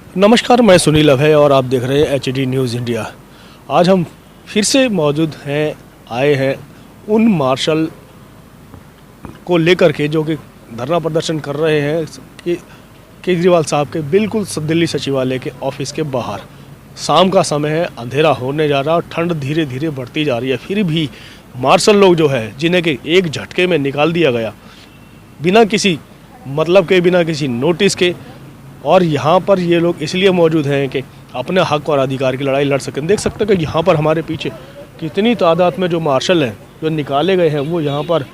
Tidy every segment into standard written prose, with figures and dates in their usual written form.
नमस्कार, मैं सुनील अभय और आप देख रहे हैं HD न्यूज़ इंडिया। आज हम फिर से मौजूद हैं, आए हैं उन मार्शल को लेकर के जो कि धरना प्रदर्शन कर रहे हैं कि केजरीवाल साहब के बिल्कुल दिल्ली सचिवालय के ऑफिस के बाहर। शाम का समय है, अंधेरा होने जा रहा है और ठंड धीरे धीरे बढ़ती जा रही है। फिर भी मार्शल लोग जो है, जिन्हें कि एक झटके में निकाल दिया गया बिना किसी मतलब के, बिना किसी नोटिस के, और यहाँ पर ये लोग इसलिए मौजूद हैं कि अपने हक और अधिकार की लड़ाई लड़ सकें। देख सकते हैं कि यहाँ पर हमारे पीछे कितनी तादाद में जो मार्शल हैं जो निकाले गए हैं, वो यहाँ पर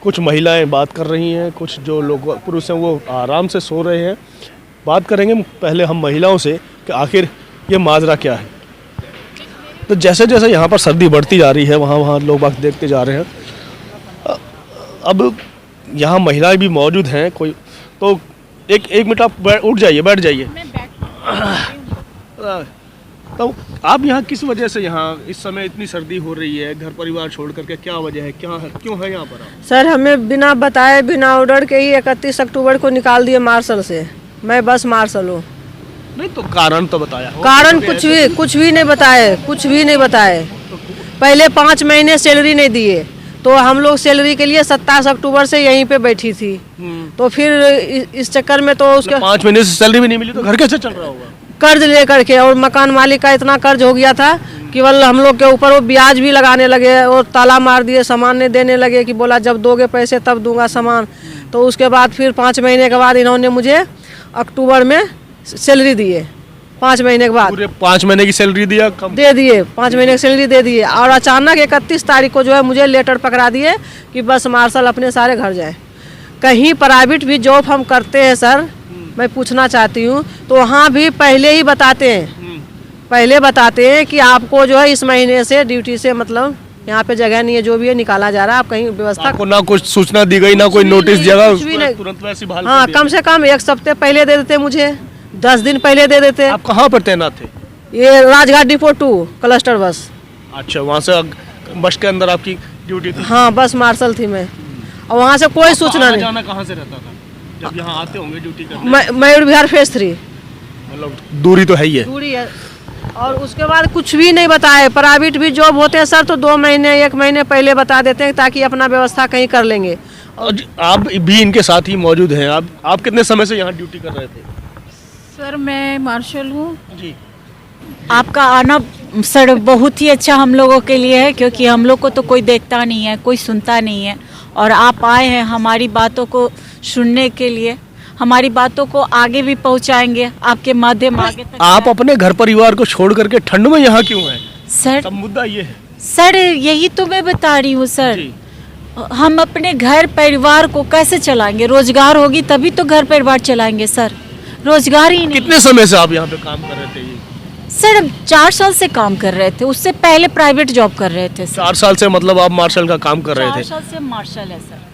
कुछ महिलाएं बात कर रही हैं, कुछ जो लोग पुरुष हैं वो आराम से सो रहे हैं। बात करेंगे पहले हम महिलाओं से कि आखिर ये माजरा क्या है। तो जैसे जैसे यहाँ पर सर्दी बढ़ती जा रही है, वहाँ लोग बात देखते जा रहे हैं। अब यहाँ महिलाएं भी मौजूद हैं। कोई तो एक मिनट आप उठ जाइए, बैठ जाइए। तो आप यहाँ किस वजह से, यहाँ इस समय इतनी सर्दी हो रही है, घर परिवार छोड़ करके, क्या वजह है, क्या है, क्यों है यहाँ पर आप? सर, हमें बिना बताए, बिना ऑर्डर के ही 31 अक्टूबर को निकाल दिए मार्शल से। मैं बस मार्शल हूँ। नहीं तो कारण तो बताया हो। कारण कुछ भी नहीं बताए, कुछ भी नहीं बताए। पहले 5 महीने सैलरी नहीं दिए, तो हम लोग सैलरी के लिए 27 अक्टूबर से यहीं पे बैठी थी। तो फिर इस चक्कर में तो उसके 5 महीने से सैलरी भी नहीं मिली, तो घर कैसे चल रहा होगा? कर्ज लेकर के, और मकान मालिक का इतना कर्ज हो गया था केवल हम लोग के ऊपर वो ब्याज भी लगाने लगे और ताला मार दिए, सामान नहीं देने लगे कि बोला जब दोगे पैसे तब दूंगा सामान। तो उसके बाद फिर 5 महीने के बाद इन्होंने मुझे अक्टूबर में सैलरी दिए। 5 महीने के बाद पूरे 5 महीने की सैलरी दिया, कम दे दिए, 5 महीने की सैलरी दे दिए। और अचानक 31 तारीख को जो है मुझे लेटर पकड़ा दिए कि बस मार्शल अपने सारे घर जाए। कहीं प्राइवेट भी जॉब हम करते हैं सर, मैं पूछना चाहती हूँ, तो वहाँ भी पहले ही बताते हैं, पहले बताते हैं कि आपको जो है इस महीने से ड्यूटी से मतलब यहाँ पे जगह नहीं है, जो भी है निकाला जा रहा है। आप कहीं व्यवस्था, आपको ना कुछ सूचना दी गई, ना कोई नोटिस दिया गया, तुरंत वैसे बहाल कर हाँ, दिया? कम से कम 1 सप्ताह पहले दे देते, मुझे 10 दिन पहले दे देते। आप कहाँ पर तैनात थे? ये राजघाट डिपो 2 क्लस्टर बस। अच्छा, वहाँ से बस के अंदर आपकी ड्यूटी थी? हाँ, बस मार्शल थी मैं, और वहाँ से कोई सूचना नहीं। जाना कहाँ से रहता था जब यहाँ आते होंगे ड्यूटी करने? मयूर विहार फेज 3। मतलब दूरी तो है ही है। दूरी है। और उसके बाद कुछ भी नहीं बताए। प्राइवेट भी जॉब होते हैं सर, तो 2 महीने 1 महीने पहले बता देते हैं ताकि अपना व्यवस्था कहीं कर लेंगे। और आप भी इनके साथ ही मौजूद हैं। आप कितने समय से यहाँ ड्यूटी कर रहे थे? सर, मैं मार्शल हूँ जी। आपका आना सर बहुत ही अच्छा हम लोगों के लिए है, क्योंकि हम लोग को तो कोई देखता नहीं है, कोई सुनता नहीं है, और आप आए हैं हमारी बातों को सुनने के लिए। हमारी बातों को आगे भी पहुंचाएंगे आपके माध्यम आगे तक। आप अपने घर परिवार को छोड़ करके ठंड में यहाँ क्यों हैं? सर, सब मुद्दा ये है। सर यही तो मैं बता रही हूँ सर। हम अपने घर परिवार को कैसे चलाएंगे? रोजगार होगी तभी तो घर परिवार चलाएंगे सर, रोजगार ही नहीं। कितने समय से आप यहाँ पे काम कर रहे थे? सर, हम 4 साल से काम कर रहे थे, उससे पहले प्राइवेट जॉब कर रहे थे सर। 4 साल से मतलब आप मार्शल का काम कर रहे 4 थे? साल से मार्शल है सर।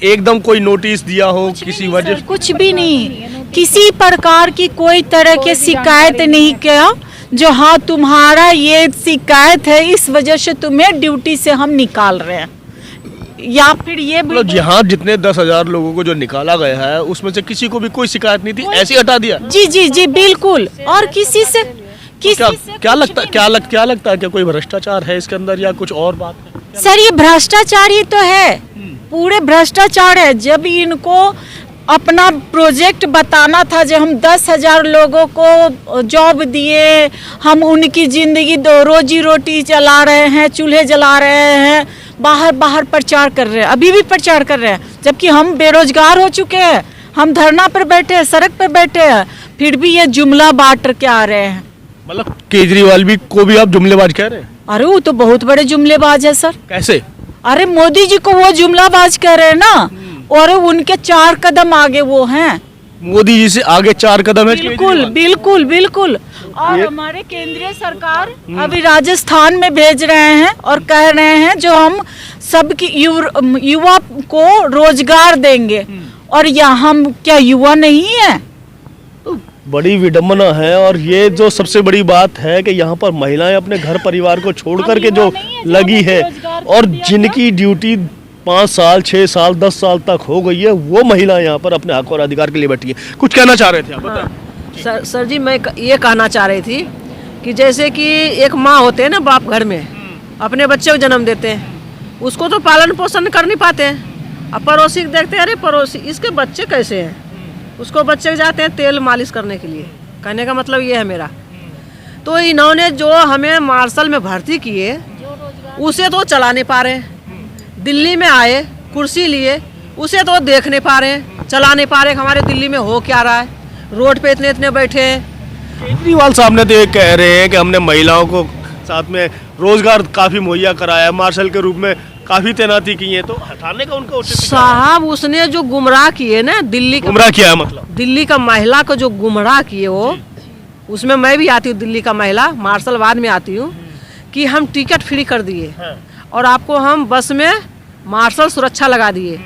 एकदम कोई नोटिस दिया हो किसी वजह? कुछ भी नहीं, किसी प्रकार की कोई तरह की शिकायत नहीं किया। जो हाँ तुम्हारा ये शिकायत है, इस वजह से तुम्हें ड्यूटी से हम निकाल रहे हैं, या फिर ये मतलब यहाँ जितने 10,000 लोगों को जो निकाला गया है उसमें से किसी को भी कोई शिकायत नहीं थी, ऐसे हटा दिया? जी जी जी बिल्कुल। और किसी से क्या लगता है कि कोई भ्रष्टाचार है इसके अंदर या कुछ और बात है? सर, ये भ्रष्टाचार ही तो है, पूरे भ्रष्टाचार है। जब इनको अपना प्रोजेक्ट बताना था, जब हम 10,000 लोगों को जॉब दिए, हम उनकी जिंदगी रोजी रोटी चला रहे हैं, चूल्हे जला रहे हैं, बाहर प्रचार कर रहे हैं, अभी भी प्रचार कर रहे हैं, जबकि हम बेरोजगार हो चुके हैं, हम धरना पर बैठे हैं, सड़क पर बैठे हैं, फिर भी ये जुमला बांट के आ रहे हैं। मतलब केजरीवाल भी को भी आप जुमलेबाज कह रहे हैं? अरे वो तो बहुत बड़े जुमलेबाज है सर। कैसे? अरे मोदी जी को वो जुमलाबाज कह रहे हैं ना, और उनके 4 कदम आगे वो हैं। मोदी जी से आगे 4 कदम है? बिल्कुल बिल्कुल बिल्कुल। और हमारे केंद्रीय सरकार अभी राजस्थान में भेज रहे हैं और कह रहे हैं जो हम सबकी युवा को रोजगार देंगे, और यहाँ हम क्या युवा नहीं है? बड़ी विडम्बना है। और ये जो सबसे बड़ी बात है कि यहाँ पर महिलाएं अपने घर परिवार को छोड़ करके जो लगी है, और जिनकी ड्यूटी 5 साल 6 साल 10 साल तक हो गई है, वो महिलाएं यहाँ पर अपने हक और अधिकार के लिए बैठी है। कुछ कहना चाह रहे थे आप? सर जी मैं ये कहना चाह रही थी कि जैसे कि एक माँ होते हैं ना, बाप घर में अपने बच्चे को जन्म देते हैं, उसको तो पालन पोषण कर नहीं पाते हैं। अब पड़ोसी देखते हैं, अरे पड़ोसी इसके बच्चे कैसे हैं, उसको बच्चे जाते हैं तेल मालिश करने के लिए। कहने का मतलब ये है मेरा। तो इन्होंने जो हमें मार्शल में भर्ती किए उसे तो चला नहीं पा रहे। दिल्ली में आए कुर्सी लिए, उसे तो देख नहीं पा रहे, चला नहीं पा रहे। हमारे दिल्ली में हो क्या रहा है, रोड पे इतने इतने बैठे हैं। केजरीवाल साहब ने तो ये कह रहे हैं कि हमने महिलाओं को साथ में रोजगार काफी मुहैया कराया है, मार्शल के रूप में काफी तैनाती की है, तो हटाने का उनका उचित साहब उसने जो गुमराह किए ना दिल्ली का, गुमराह किया है मतलब दिल्ली का महिला को जो गुमराह किए वो, उसमें मैं भी आती हूँ दिल्ली का महिला, मार्शलवाद में आती हूँ, कि हम टिकट फ्री कर दिए और आपको हम बस में मार्शल सुरक्षा लगा दिए।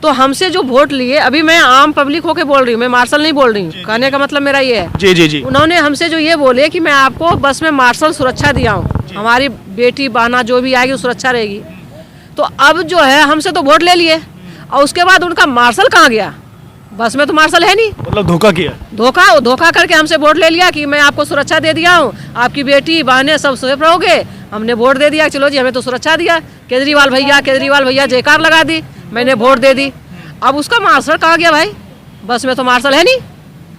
तो हमसे जो वोट लिए, अभी मैं आम पब्लिक होके बोल रही हूँ, मैं मार्शल नहीं बोल रही हूँ, कहने का मतलब मेरा ये है। जी जी जी। उन्होंने हमसे जो ये बोले कि मैं आपको बस में मार्शल सुरक्षा दिया हूँ, हमारी बेटी बहना जो भी आएगी सुरक्षा रहेगी। तो अब जो है हमसे तो वोट ले लिए और उसके बाद उनका मार्शल कहाँ गया, बस में तो मार्शल है नहीं। मतलब धोखा किया, धोखा करके हमसे वोट ले लिया कि मैं आपको सुरक्षा दे दिया हूँ, आपकी बेटी बहनें सब सेफ रहोगे। हमने वोट दे दिया, चलो जी हमें तो सुरक्षा दिया। केजरीवाल भैया जयकार लगा दी, मैंने वोट दे दी। अब उसका मार्शल कहाँ गया भाई, बस में तो मार्शल है नहीं,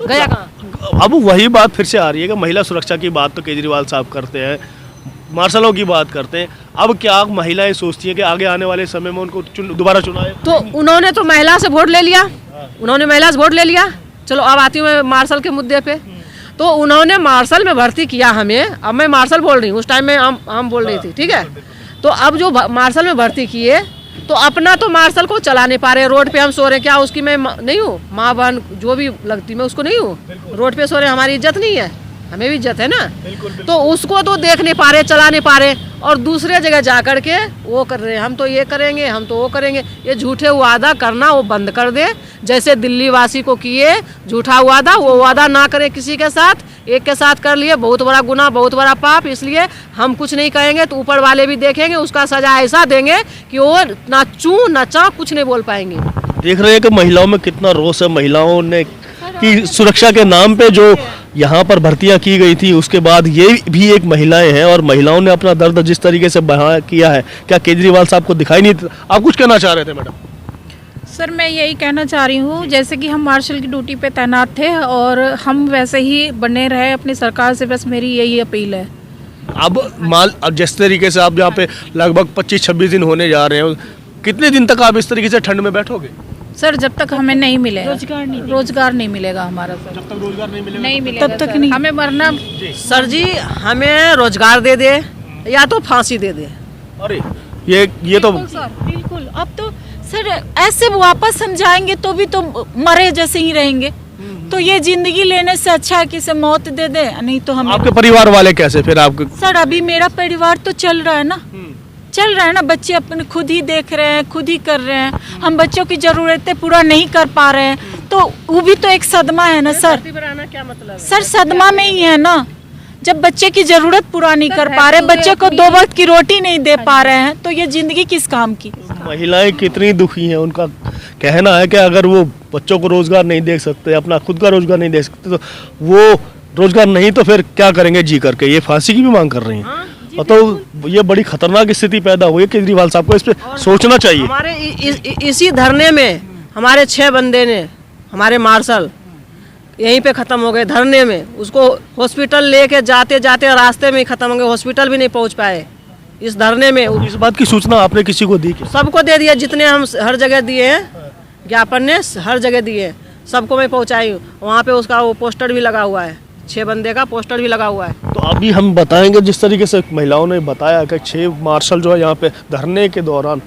गया कहाँ। अब वही बात फिर से आ रही है कि महिला सुरक्षा की बात तो केजरीवाल साहब करते हैं, मार्शलों की बात करते हैं। अब क्या महिलाएं सोचती हैं कि आगे आने वाले समय में उनको दोबारा चुनाए? तो उन्होंने तो महिला से वोट ले लिया, उन्होंने महिला से वोट ले लिया। चलो अब आती हूँ मैं मार्शल के मुद्दे पे। तो उन्होंने मार्शल में भर्ती किया हमें, अब मैं मार्शल बोल रही हूँ, उस टाइम में हम बोल रही थी, ठीक है। तो अब जो मार्शल में भर्ती किए तो अपना तो मार्शल को चला नहीं पा रहे, रोड पे हम सो रहे। क्या उसकी मैं नहीं हूँ, माँ बहन जो भी लगती मैं उसको नहीं हूँ, रोड पे सो रहे, हमारी इज्जत नहीं है, हमें भी इज्जत है ना। तो उसको तो देख नहीं पा रहे, चला नहीं पा रहे, और दूसरे जगह जा कर के वो कर रहे हैं, हम तो ये करेंगे, हम तो वो करेंगे। ये झूठे वादा करना वो बंद कर दे, जैसे दिल्ली वासी को किए झूठा वादा, वो वादा ना करे किसी के साथ। एक के साथ कर लिए, बहुत बड़ा गुनाह, बहुत बड़ा पाप। इसलिए हम कुछ नहीं कहेंगे तो ऊपर वाले भी देखेंगे, उसका सजा ऐसा देंगे कि वो ना चू ना चा कुछ नहीं बोल पाएंगे। देख रहे हैं कि महिलाओं में कितना रोष है। महिलाओं ने की सुरक्षा के नाम पे जो यहाँ पर भर्तियां की गई थी, उसके बाद ये भी एक महिलाएं हैं और महिलाओं ने अपना दर्द जिस तरीके से बयां किया है, क्या केजरीवाल साहब को दिखाई नहीं? आप कुछ कहना चाह रहे थे मैडम? सर मैं यही कहना चाह रही हूँ, जैसे कि हम मार्शल की ड्यूटी पे तैनात थे और हम वैसे ही बने रहे अपनी सरकार से, बस मेरी यही अपील है। अब जिस तरीके से आप यहाँ पे लगभग 25-26 दिन होने जा रहे हैं, कितने दिन तक आप इस तरीके से ठंड में बैठोगे? सर जब तक हमें नहीं मिले रोजगार नहीं मिलेगा हमारा सर, जब तक रोजगार नहीं मिलेगा नहीं मिलेगा तब तक नहीं, हमें मरना। सर जी हमें रोजगार दे दे या तो फांसी दे दे। अरे ये तो बिल्कुल। अब तो सर ऐसे वापस हम जाएंगे तो भी तो मरे जैसे ही रहेंगे। तो ये जिंदगी लेने से अच्छा है कि इसे मौत दे दे, नहीं तो हम। आपके परिवार वाले कैसे फिर आपके? सर अभी मेरा परिवार तो चल रहा है ना, चल रहा है ना, बच्चे अपने खुद ही देख रहे हैं, खुद ही कर रहे हैं। हम बच्चों की जरूरतें पूरा नहीं कर पा रहे हैं, तो वो भी तो एक सदमा है ना सर। क्या मतलब? सर सदमा में ही है ना, जब बच्चे की जरूरत पूरा नहीं कर पा रहे, बच्चे को 2 वक्त की रोटी नहीं दे पा रहे हैं, तो ये जिंदगी किस काम की? महिलाएं कितनी दुखी हैं। उनका कहना है कि अगर वो बच्चों को रोजगार नहीं दे सकते, अपना खुद का रोजगार नहीं दे सकते, तो वो रोजगार नहीं तो फिर क्या करेंगे जी करके। ये फांसी की भी मांग कर रही हैं। और तो ये बड़ी खतरनाक स्थिति पैदा हुई है। केजरीवाल साहब को इस पे सोचना चाहिए। हमारे इसी धरने में हमारे 6 बंदे ने, हमारे मार्शल यहीं पे खत्म हो गए धरने में। उसको हॉस्पिटल लेके जाते जाते रास्ते में ही खत्म हो गए, हॉस्पिटल भी नहीं पहुंच पाए इस धरने में। इस बात की सूचना आपने किसी को दी? सबको दे दिया, जितने हम हर जगह दिए हैं, ज्ञापन ने हर जगह दिए, सबको मैं पहुंचाई हूँ। वहाँ पे उसका वो पोस्टर भी लगा हुआ है, 6 बंदे का पोस्टर भी लगा हुआ है। तो अभी हम बताएंगे जिस तरीके से महिलाओं ने बताया कि 6 मार्शल जो है यहाँ पे धरने के दौरान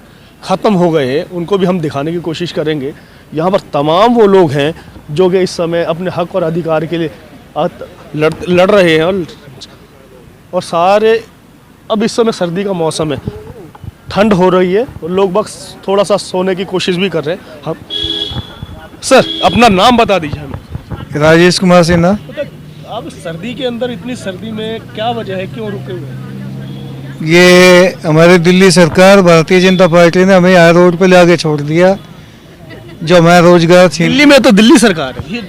ख़त्म हो गए हैं, उनको भी हम दिखाने की कोशिश करेंगे। यहाँ पर तमाम वो लोग हैं जो कि इस समय अपने हक और अधिकार के लिए लड़ रहे हैं और सारे। अब इस समय सर्दी का मौसम है, ठंड हो रही है और लोग बस थोड़ा सा सोने की कोशिश भी कर रहे हैं। हम सर अपना नाम बता दीजिए हमें। राजेश कुमार सिन्हा। अब सर्दी के अंदर इतनी सर्दी में क्या वजह है, क्यों रुके हुए हैं? ये हमारी दिल्ली सरकार भारतीय जनता पार्टी ने हमें यहाँ रोड पे ले आके छोड़ दिया, जो हमारा रोजगार छीन। दिल्ली में तो दिल्ली सरकार है,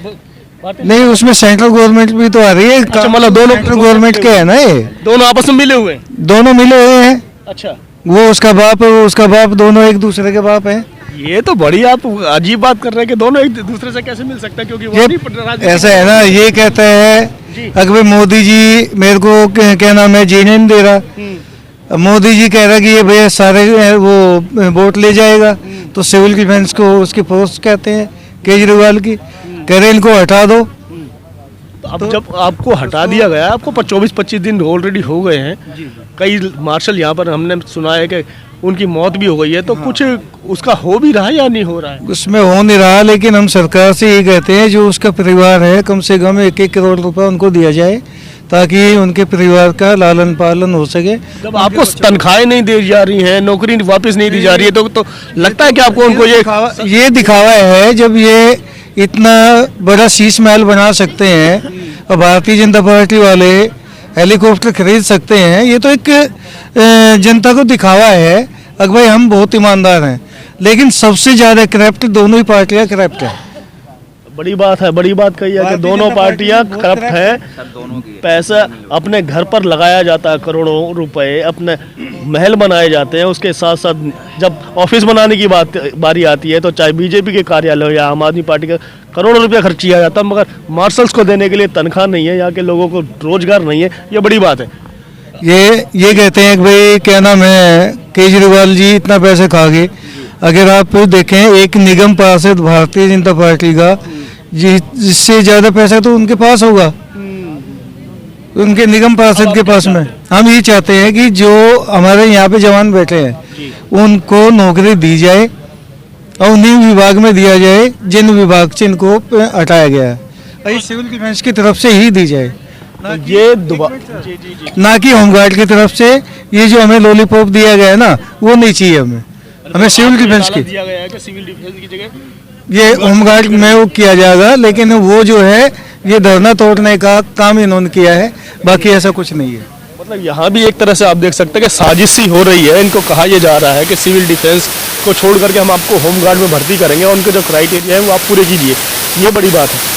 नहीं, उसमें सेंट्रल गवर्नमेंट भी तो आ रही है। अच्छा, मतलब दोनों सेंट्रल गवर्नमेंट के है ना, ये दोनों आपस में मिले हुए हैं। दोनों मिले हुए हैं। अच्छा, वो उसका बाप है, वो उसका बाप, दोनों एक दूसरे के बाप हैं। ये तो बड़ी आप अजीब बात कर रहे हैं कि दोनों एक दूसरे से कैसे मिल सकते हैं, क्योंकि वो ये नहीं राजनीति- ऐसा है ना, ये कहता जी। है अगर मोदी जी मेरे को क्या नाम है, जीने नहीं दे रहा। अब मोदी जी कह रहा है कि ये भैया सारे वो वोट ले जाएगा, तो सिविल डिफेंस को उसकी पोस्ट कहते हैं केजरीवाल की, कह रहे इनको हटा दो। तो अब जब आपको हटा दिया गया, आपको 24-25 दिन ऑलरेडी हो गए हैं, कई मार्शल यहाँ पर हमने सुना है कि उनकी मौत भी हो गई है, तो कुछ उसका हो भी रहा है या नहीं हो रहा है? उसमें हो नहीं रहा, लेकिन हम सरकार से ये कहते हैं जो उसका परिवार है कम से कम 1-1 करोड़ रुपए उनको दिया जाए, ताकि उनके परिवार का लालन पालन हो सके। जब आपको तनख्वाहें नहीं दी जा रही हैं, नौकरी वापस नहीं दी जा रही है, तो लगता है कि आपको उनको ये दिखावा है। जब ये इतना बड़ा शीश महल बना सकते हैं और भारतीय जनता पार्टी वाले हेलीकॉप्टर खरीद सकते हैं, ये तो एक जनता को दिखावा है। अगर भाई हम बहुत ईमानदार हैं, लेकिन सबसे ज्यादा करप्ट दोनों ही पार्टियां करप्ट है। बड़ी बात है, बड़ी बात कही है कि दोनों पार्टियां करप्ट हैं। पैसा अपने घर पर लगाया जाता है, करोड़ों रुपए अपने महल बनाए जाते हैं। उसके साथ साथ जब ऑफिस बनाने की बारी आती है, तो चाहे बीजेपी के कार्यालय हो या आम आदमी पार्टी का, करोड़ों रुपया खर्च किया जाता है, मगर मार्शल्स को देने के लिए तनख्वाह नहीं है, यहाँ के लोगों को रोजगार नहीं है। ये बड़ी बात है। ये कहते हैं कि भाई क्या नाम है, केजरीवाल जी इतना पैसे खा गए। अगर आप देखें, एक निगम पास है भारतीय जनता पार्टी का, जिससे ज्यादा पैसा तो उनके पास होगा, उनके निगम पार्षद के पास में। हम ये चाहते हैं कि जो हमारे यहाँ पे जवान बैठे हैं उनको नौकरी दी जाए और उन्हीं विभाग में दिया जाए जिन विभाग से इनको हटाया गया है, और ये सिविल डिफेंस की तरफ से ही दी जाए, ये ना कि होमगार्ड की तरफ से। ये जो हमें लॉलीपॉप दिया गया है ना, वो नहीं चाहिए हमें सिविल डिफेंस की। दिया गया है कि सिविल डिफेंस की जगह ये होमगार्ड में वो किया जाएगा, लेकिन वो जो है ये धरना तोड़ने का काम इन्होंने किया है, बाकी ऐसा कुछ नहीं है। मतलब यहाँ भी एक तरह से आप देख सकते हैं कि साजिश सी हो रही है। इनको कहा यह जा रहा है कि सिविल डिफेंस को छोड़ करके हम आपको होमगार्ड में भर्ती करेंगे और उनके जो क्राइटेरिया है वो आप पूरे कीजिए। ये बड़ी बात है।